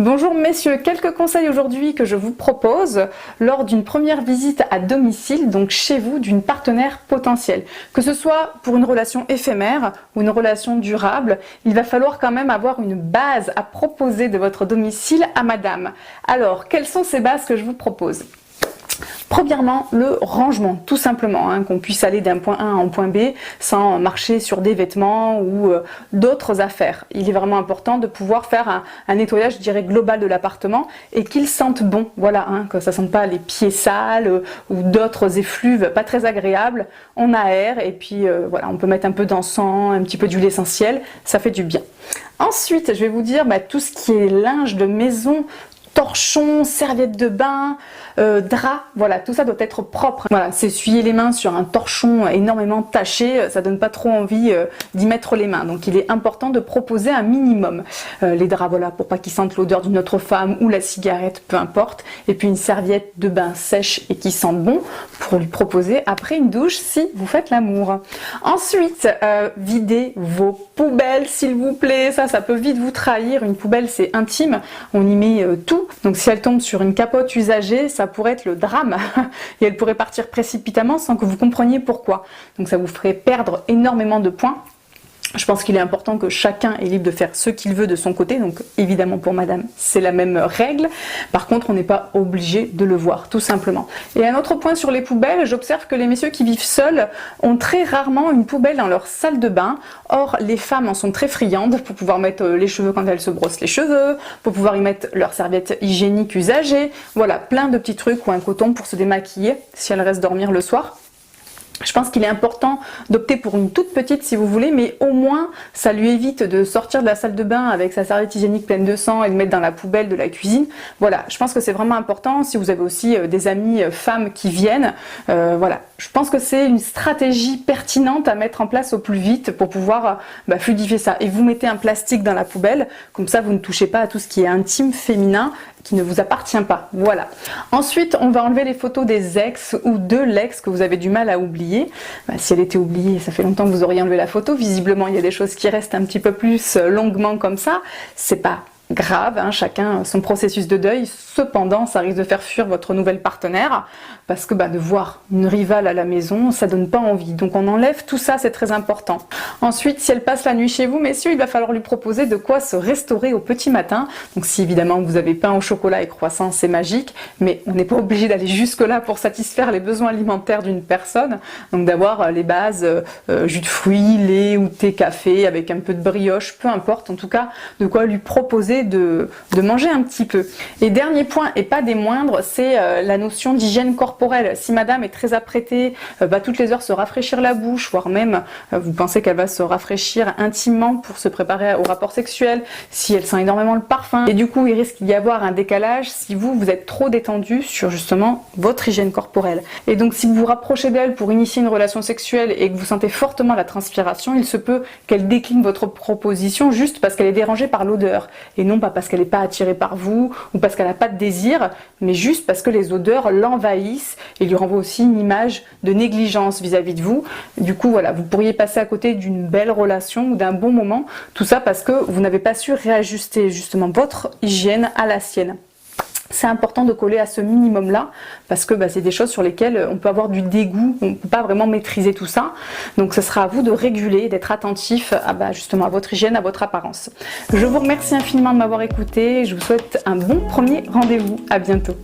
Bonjour messieurs, quelques conseils aujourd'hui que je vous propose lors d'une première visite à domicile, donc chez vous, d'une partenaire potentielle. Que ce soit pour une relation éphémère ou une relation durable, il va falloir quand même avoir une base à proposer de votre domicile à madame. Alors, quelles sont ces bases que je vous propose ? Premièrement, le rangement, tout simplement, qu'on puisse aller d'un point A à un point B sans marcher sur des vêtements ou d'autres affaires. Il est vraiment important de pouvoir faire un nettoyage, je dirais, global de l'appartement et qu'il sente bon, voilà, que ça ne sente pas les pieds sales ou d'autres effluves pas très agréables. On aère et puis voilà, on peut mettre un peu d'encens, un petit peu d'huile essentielle, ça fait du bien. Ensuite, je vais vous dire tout ce qui est linge de maison, torchons, serviettes de bain, draps, voilà, tout ça doit être propre. Voilà, s'essuyer les mains sur un torchon énormément taché, ça donne pas trop envie d'y mettre les mains. Donc il est important de proposer un minimum. Les draps, voilà, pour pas qu'ils sentent l'odeur d'une autre femme ou la cigarette, peu importe. Et puis une serviette de bain sèche et qui sent bon pour lui proposer après une douche si vous faites l'amour. Ensuite, videz vos poubelles, s'il vous plaît. Ça peut vite vous trahir. Une poubelle, c'est intime. On y met tout. Donc si elle tombe sur une capote usagée, ça pourrait être le drame et elle pourrait partir précipitamment sans que vous compreniez pourquoi. Donc ça vous ferait perdre énormément de points. Je pense qu'il est important que chacun est libre de faire ce qu'il veut de son côté, donc évidemment pour madame c'est la même règle, par contre on n'est pas obligé de le voir, tout simplement. Et un autre point sur les poubelles, j'observe que les messieurs qui vivent seuls ont très rarement une poubelle dans leur salle de bain, or les femmes en sont très friandes pour pouvoir mettre les cheveux quand elles se brossent les cheveux, pour pouvoir y mettre leurs serviettes hygiéniques usagées, voilà, plein de petits trucs ou un coton pour se démaquiller si elles restent dormir le soir. Je pense qu'il est important d'opter pour une toute petite si vous voulez, mais au moins ça lui évite de sortir de la salle de bain avec sa serviette hygiénique pleine de sang et de mettre dans la poubelle de la cuisine. Voilà, je pense que c'est vraiment important. Si vous avez aussi des amies femmes qui viennent, voilà, je pense que c'est une stratégie pertinente à mettre en place au plus vite pour pouvoir fluidifier ça. Et vous mettez un plastique dans la poubelle, comme ça vous ne touchez pas à tout ce qui est intime, féminin, qui ne vous appartient pas. Voilà. Ensuite, on va enlever les photos des ex ou de l'ex que vous avez du mal à oublier. Si elle était oubliée, ça fait longtemps que vous auriez enlevé la photo. Visiblement, il y a des choses qui restent un petit peu plus longuement comme ça. C'est pas grave, chacun son processus de deuil. Cependant, ça risque de faire fuir votre nouvelle partenaire parce que de voir une rivale à la maison, ça donne pas envie. Donc on enlève tout ça, c'est très important. Ensuite, si elle passe la nuit chez vous, messieurs, il va falloir lui proposer de quoi se restaurer au petit matin. Donc si évidemment vous avez pain au chocolat et croissant, c'est magique, mais on n'est pas obligé d'aller jusque-là pour satisfaire les besoins alimentaires d'une personne. Donc d'avoir les bases, jus de fruits, lait ou thé, café, avec un peu de brioche, peu importe, en tout cas, de quoi lui proposer de manger un petit peu. Et dernier point, et pas des moindres, c'est la notion d'hygiène corporelle. Si madame est très apprêtée, toutes les heures se rafraîchir la bouche, voire même vous pensez qu'elle va se rafraîchir intimement pour se préparer au rapport sexuel, si elle sent énormément le parfum, et du coup il risque d'y avoir un décalage si vous êtes trop détendu sur justement votre hygiène corporelle. Et donc si vous vous rapprochez d'elle pour initier une relation sexuelle et que vous sentez fortement la transpiration, il se peut qu'elle décline votre proposition juste parce qu'elle est dérangée par l'odeur, et non pas parce qu'elle n'est pas attirée par vous ou parce qu'elle n'a pas de désir, mais juste parce que les odeurs l'envahissent et lui renvoient aussi une image de négligence vis-à-vis de vous. Du coup, voilà, vous pourriez passer à côté d'une belle relation ou d'un bon moment, tout ça parce que vous n'avez pas su réajuster justement votre hygiène à la sienne. C'est important de coller à ce minimum-là parce que c'est des choses sur lesquelles on peut avoir du dégoût, on ne peut pas vraiment maîtriser tout ça. Donc ce sera à vous de réguler, d'être attentif à, justement à votre hygiène, à votre apparence. Je vous remercie infiniment de m'avoir écouté et je vous souhaite un bon premier rendez-vous. À bientôt.